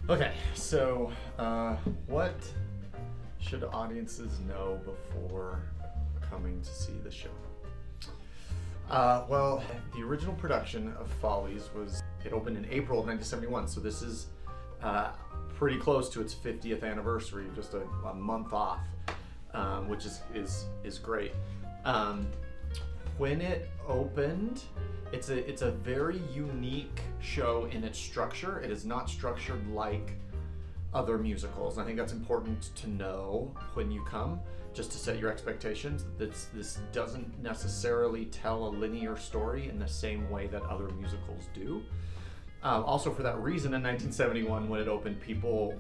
Okay, so what should audiences know before coming to see the show? Well, the original production of Follies it opened in April of 1971, so this is pretty close to its 50th anniversary, just a month off, which is great. When it opened, it's a very unique show in its structure. It is not structured like other musicals. I think that's important to know when you come, just to set your expectations. This doesn't necessarily tell a linear story in the same way that other musicals do. Also, for that reason, in 1971, when it opened, people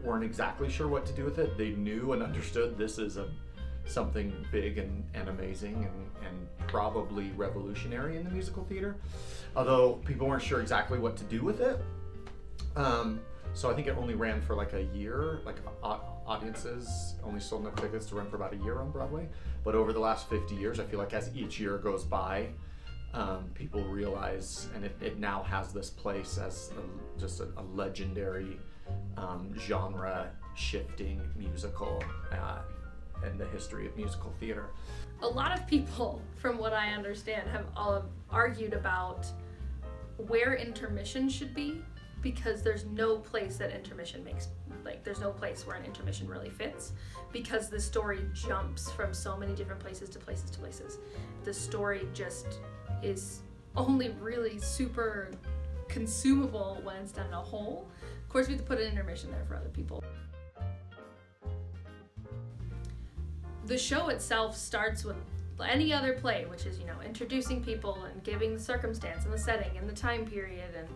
weren't exactly sure what to do with it. They knew and understood this is something big and amazing and probably revolutionary in the musical theater, although people weren't sure exactly what to do with it. So I think it only ran for like a year, like audiences only sold enough tickets to run for about a year on Broadway. But over the last 50 years, I feel like as each year goes by, people realize, and it now has this place as just a legendary genre shifting musical in the history of musical theater. A lot of people, from what I understand, have all argued about where intermission should be, because there's no place that intermission there's no place where an intermission really fits, because the story jumps from so many different places to places to places. The story just is only really super consumable when it's done in a whole. Of course, we have to put an intermission there for other people. The show itself starts with any other play, which is, introducing people and giving the circumstance and the setting and the time period and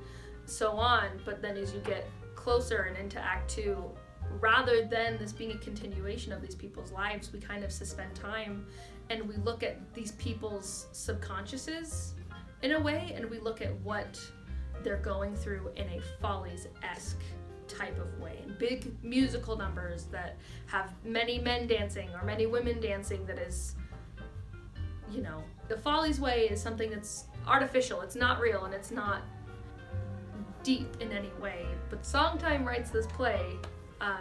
so on. But then as you get closer and into Act 2, rather than this being a continuation of these people's lives, we kind of suspend time and we look at these people's subconsciouses in a way, and we look at what they're going through in a Follies-esque type of way, and big musical numbers that have many men dancing or many women dancing. That is, the Follies way is something that's artificial, it's not real, and it's not deep in any way. But Sondheim writes this play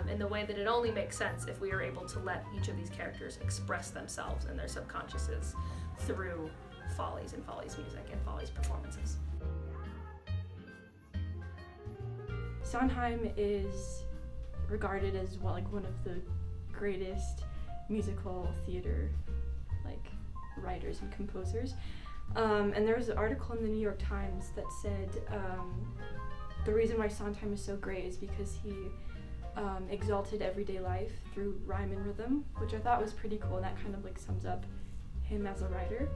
in the way that it only makes sense if we are able to let each of these characters express themselves and their subconsciouses through Follies and Follies music and Follies performances. Sondheim is regarded as one of the greatest musical theater writers and composers. And there was an article in the New York Times that said the reason why Sondheim is so great is because he exalted everyday life through rhyme and rhythm, which I thought was pretty cool, and that kind of sums up him as a writer.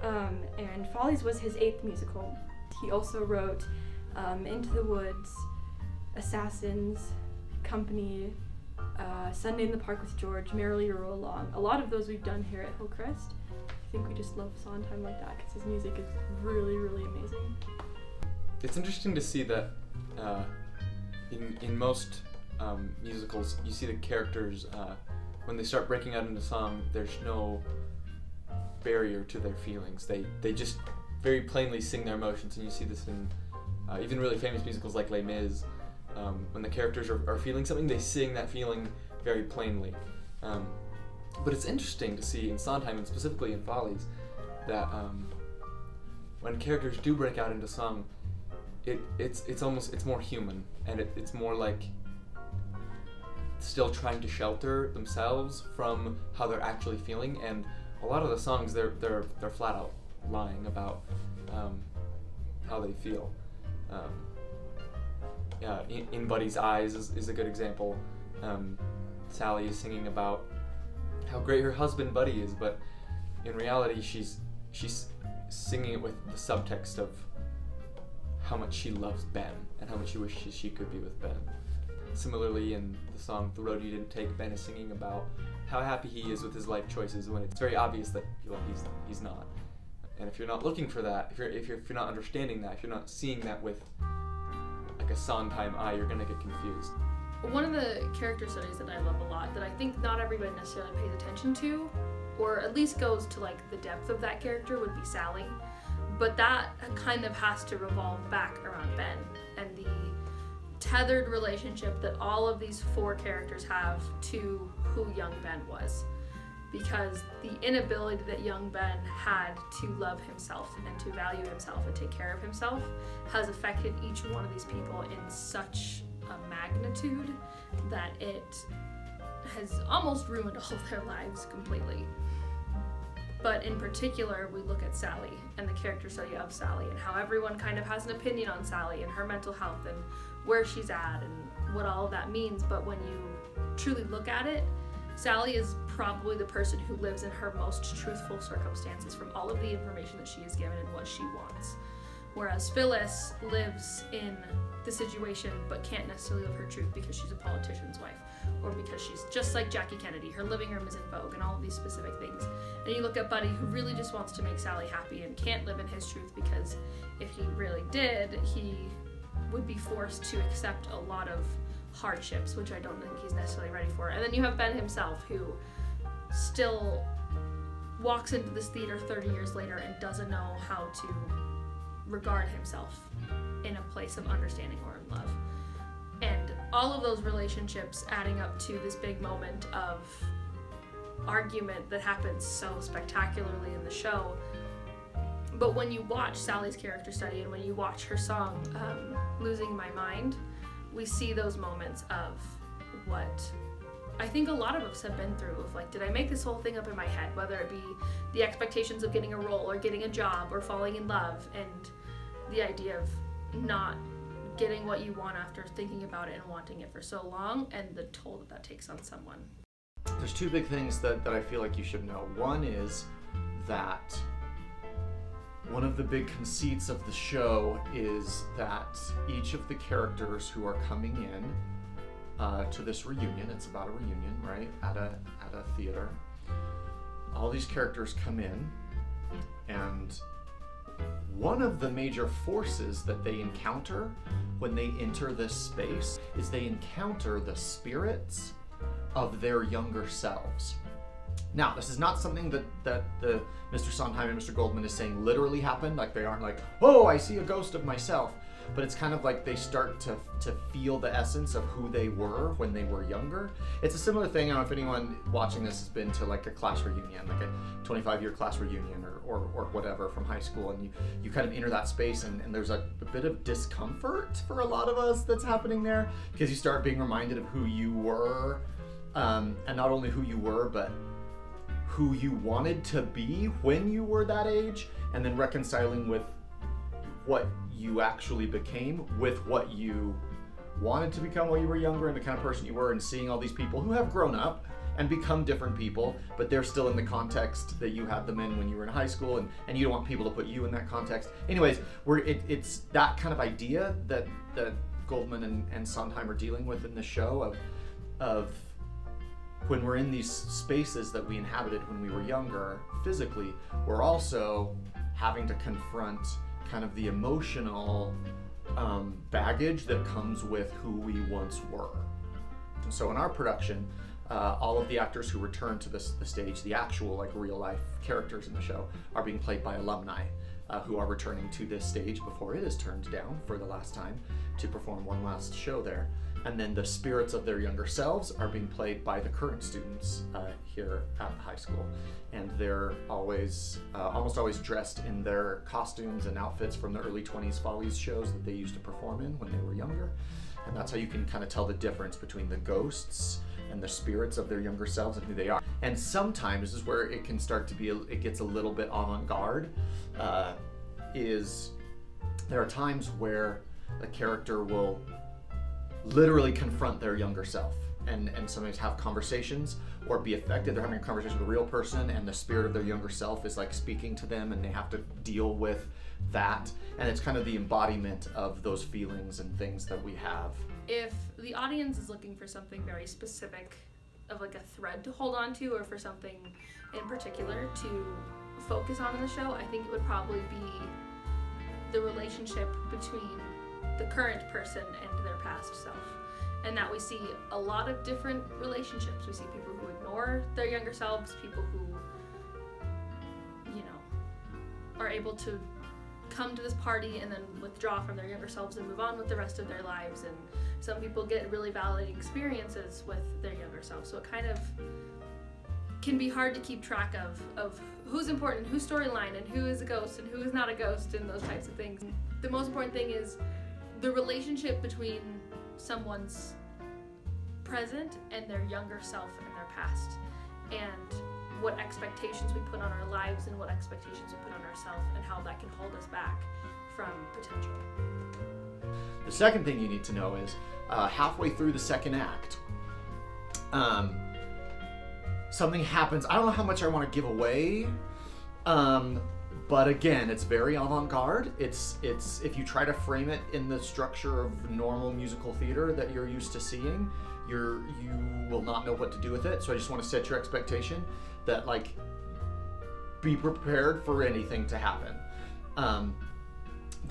And Follies was his 8th musical. He also wrote Into the Woods, Assassins, Company, Sunday in the Park with George, Merrily You Roll Along. A lot of those we've done here at Hillcrest. I think we just love Sondheim like that because his music is really, really amazing. It's interesting to see that in most musicals, you see the characters, when they start breaking out into song, there's no barrier to their feelings. They just very plainly sing their emotions, and you see this in even really famous musicals like Les Mis. When the characters are feeling something, they sing that feeling very plainly. But it's interesting to see in Sondheim, and specifically in Follies, that when characters do break out into song, it's more human, and it's more like still trying to shelter themselves from how they're actually feeling. And a lot of the songs, they're flat out lying about how they feel. In Buddy's Eyes is a good example. Sally is singing about how great her husband Buddy is, but in reality she's singing it with the subtext of how much she loves Ben and how much she wishes she could be with Ben. Similarly, in the song The Road You Didn't Take, Ben is singing about how happy he is with his life choices when it's very obvious that he's not. And if you're not looking for that, if you're not understanding that, if you're not seeing that with a Sondheim eye, you're gonna get confused. One of the character studies that I love a lot, that I think not everybody necessarily pays attention to, or at least goes to the depth of that character, would be Sally. But that kind of has to revolve back around Ben and the tethered relationship that all of these 4 characters have to who young Ben was. Because the inability that young Ben had to love himself and to value himself and take care of himself has affected each one of these people in such a magnitude that it has almost ruined all of their lives completely. But in particular, we look at Sally and the character study of Sally and how everyone kind of has an opinion on Sally and her mental health and where she's at and what all of that means. But when you truly look at it, Sally is probably the person who lives in her most truthful circumstances from all of the information that she is given and what she wants. Whereas Phyllis lives in the situation but can't necessarily live her truth because she's a politician's wife, or because she's just like Jackie Kennedy, her living room is in vogue, and all of these specific things. And you look at Buddy, who really just wants to make Sally happy and can't live in his truth because if he really did, he would be forced to accept a lot of hardships, which I don't think he's necessarily ready for. And then you have Ben himself, who still walks into this theater 30 years later and doesn't know how to regard himself in a place of understanding or in love. And all of those relationships adding up to this big moment of argument that happens so spectacularly in the show. But when you watch Sally's character study and when you watch her song, Losing My Mind, we see those moments of what I think a lot of us have been through, of like, did I make this whole thing up in my head, whether it be the expectations of getting a role or getting a job or falling in love, and the idea of not getting what you want after thinking about it and wanting it for so long, and the toll that that takes on someone. There's 2 big things that I feel like you should know. One is that one of the big conceits of the show is that each of the characters who are coming in to this reunion, it's about a reunion, right, at a theater, all these characters come in, and one of the major forces that they encounter when they enter this space is they encounter the spirits of their younger selves. Now, this is not something that the Mr. Sondheim and Mr. Goldman is saying literally happened. Like, they aren't like, oh, I see a ghost of myself. But it's kind of like they start to feel the essence of who they were when they were younger. It's a similar thing. I don't know if anyone watching this has been to like a class reunion, like a 25-year class reunion or whatever from high school, and you kind of enter that space, and there's a bit of discomfort for a lot of us that's happening there, because you start being reminded of who you were, and not only who you were, but who you wanted to be when you were that age, and then reconciling with what you actually became with what you wanted to become while you were younger and the kind of person you were, and seeing all these people who have grown up and become different people, but they're still in the context that you had them in when you were in high school, and you don't want people to put you in that context. Anyways, it's that kind of idea that Goldman and Sondheim are dealing with in the show of when we're in these spaces that we inhabited when we were younger physically, we're also having to confront kind of the emotional baggage that comes with who we once were. And so in our production, all of the actors who return to the stage, the actual like real life characters in the show, are being played by alumni who are returning to this stage before it is turned down for the last time to perform one last show there. And then the spirits of their younger selves are being played by the current students here at the high school. And they're always, almost always dressed in their costumes and outfits from the early 20s Follies shows that they used to perform in when they were younger. And that's how you can kind of tell the difference between the ghosts and the spirits of their younger selves and who they are. And sometimes, this is where it can start to be, it gets a little bit avant-garde, is there are times where a character will literally confront their younger self and sometimes have conversations or be affected. They're having a conversation with a real person and the spirit of their younger self is like speaking to them, and they have to deal with that. And it's kind of the embodiment of those feelings and things that we have. If the audience is looking for something very specific, of like a thread to hold on to, or for something in particular to focus on in the show, I think it would probably be the relationship between the current person and their past self. And that we see a lot of different relationships. We see people who ignore their younger selves, people who, you know, are able to come to this party and then withdraw from their younger selves and move on with the rest of their lives. And some people get really validating experiences with their younger selves. So it kind of can be hard to keep track of who's important, whose storyline, and who is a ghost and who is not a ghost, and those types of things. The most important thing is the relationship between someone's present and their younger self and their past, and what expectations we put on our lives and what expectations we put on ourselves, and how that can hold us back from potential. The second thing you need to know is halfway through the second act, something happens. I don't know how much I want to give away, but again, it's very avant-garde. It's if you try to frame it in the structure of normal musical theater that you're used to seeing, you will not know what to do with it. So I just want to set your expectation that, like, be prepared for anything to happen.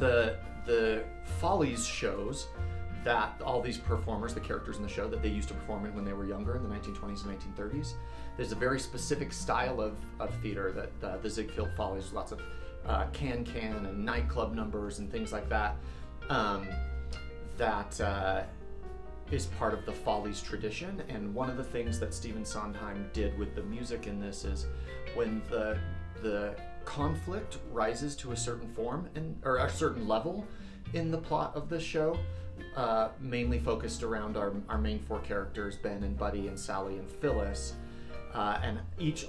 The Follies shows that all these performers, the characters in the show, that they used to perform in when they were younger in the 1920s and 1930s. There's a very specific style of theater that the Ziegfeld Follies, lots of can-can and nightclub numbers and things like that, that is part of the Follies tradition. And one of the things that Stephen Sondheim did with the music in this is when the conflict rises to a certain form or a certain level in the plot of the show, mainly focused around our main four characters, Ben and Buddy and Sally and Phyllis, and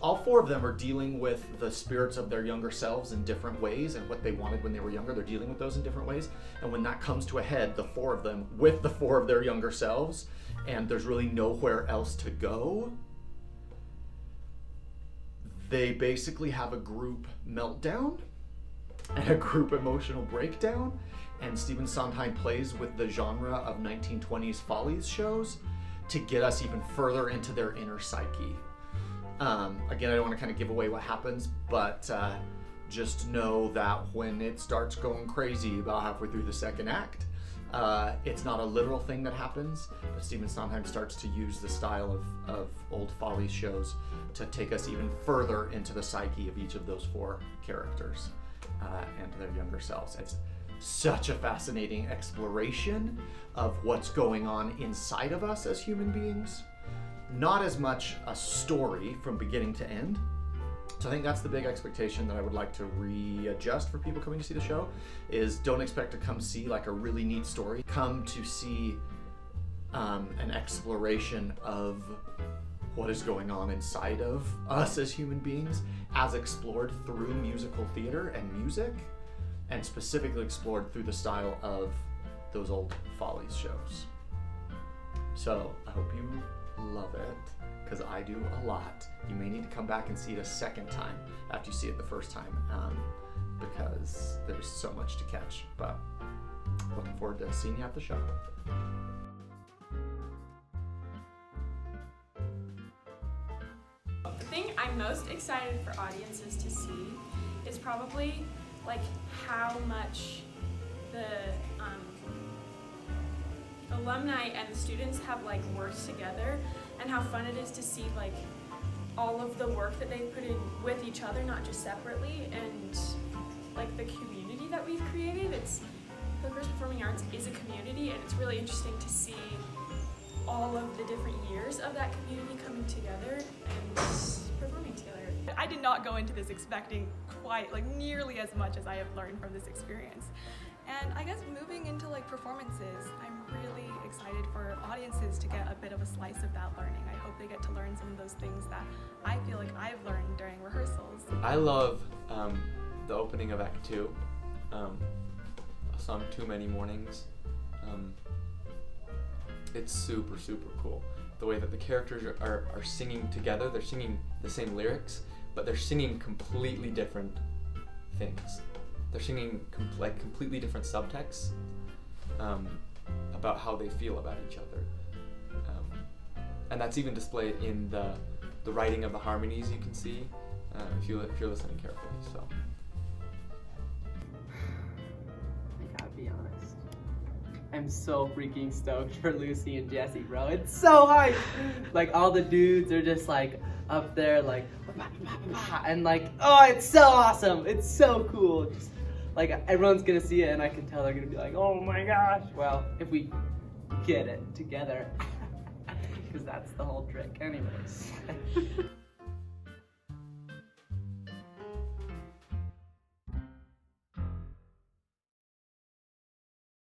all four of them are dealing with the spirits of their younger selves in different ways, and what they wanted when they were younger, they're dealing with those in different ways. And when that comes to a head, the four of them with the four of their younger selves, and there's really nowhere else to go, they basically have a group meltdown and a group emotional breakdown. And Stephen Sondheim plays with the genre of 1920s Follies shows to get us even further into their inner psyche. Again, I don't want to kind of give away what happens, but just know that when it starts going crazy about halfway through the second act, it's not a literal thing that happens, but Stephen Sondheim starts to use the style of old Follies shows to take us even further into the psyche of each of those four characters and their younger selves. It's such a fascinating exploration of what's going on inside of us as human beings. Not as much a story from beginning to end. So I think that's the big expectation that I would like to readjust for people coming to see the show, is don't expect to come see like a really neat story. Come to see an exploration of what is going on inside of us as human beings, as explored through musical theater and music, and specifically explored through the style of those old Follies shows. So I hope you love it, because I do a lot. You may need to come back and see it a second time after you see it the first time, because there's so much to catch. But looking forward to seeing you at the show. The thing I'm most excited for audiences to see is probably like how much the alumni and the students have like worked together, and how fun it is to see like all of the work that they've put in with each other, not just separately, and like the community that we've created. Hillcrest Performing Arts is a community, and it's really interesting to see all of the different years of that community coming together and performing together. I did not go into this expecting quite like nearly as much as I have learned from this experience. And I guess moving into like performances, I'm really excited for audiences to get a bit of a slice of that learning. I hope they get to learn some of those things that I feel like I've learned during rehearsals. I love the opening of Act 2, a song Too Many Mornings. It's super, super cool. The way that the characters are singing together, they're singing the same lyrics, but they're singing completely different things. They're singing completely different subtexts about how they feel about each other. And that's even displayed in the writing of the harmonies you can see if you're listening carefully. So. I gotta be honest. I'm so freaking stoked for Lucy and Jesse, bro. It's so hype! Like, all the dudes are just like up there, like, and like, oh, it's so awesome! It's so cool! Just like everyone's gonna see it, and I can tell they're gonna be like, oh my gosh. Well, if we get it together, because that's the whole trick, anyways.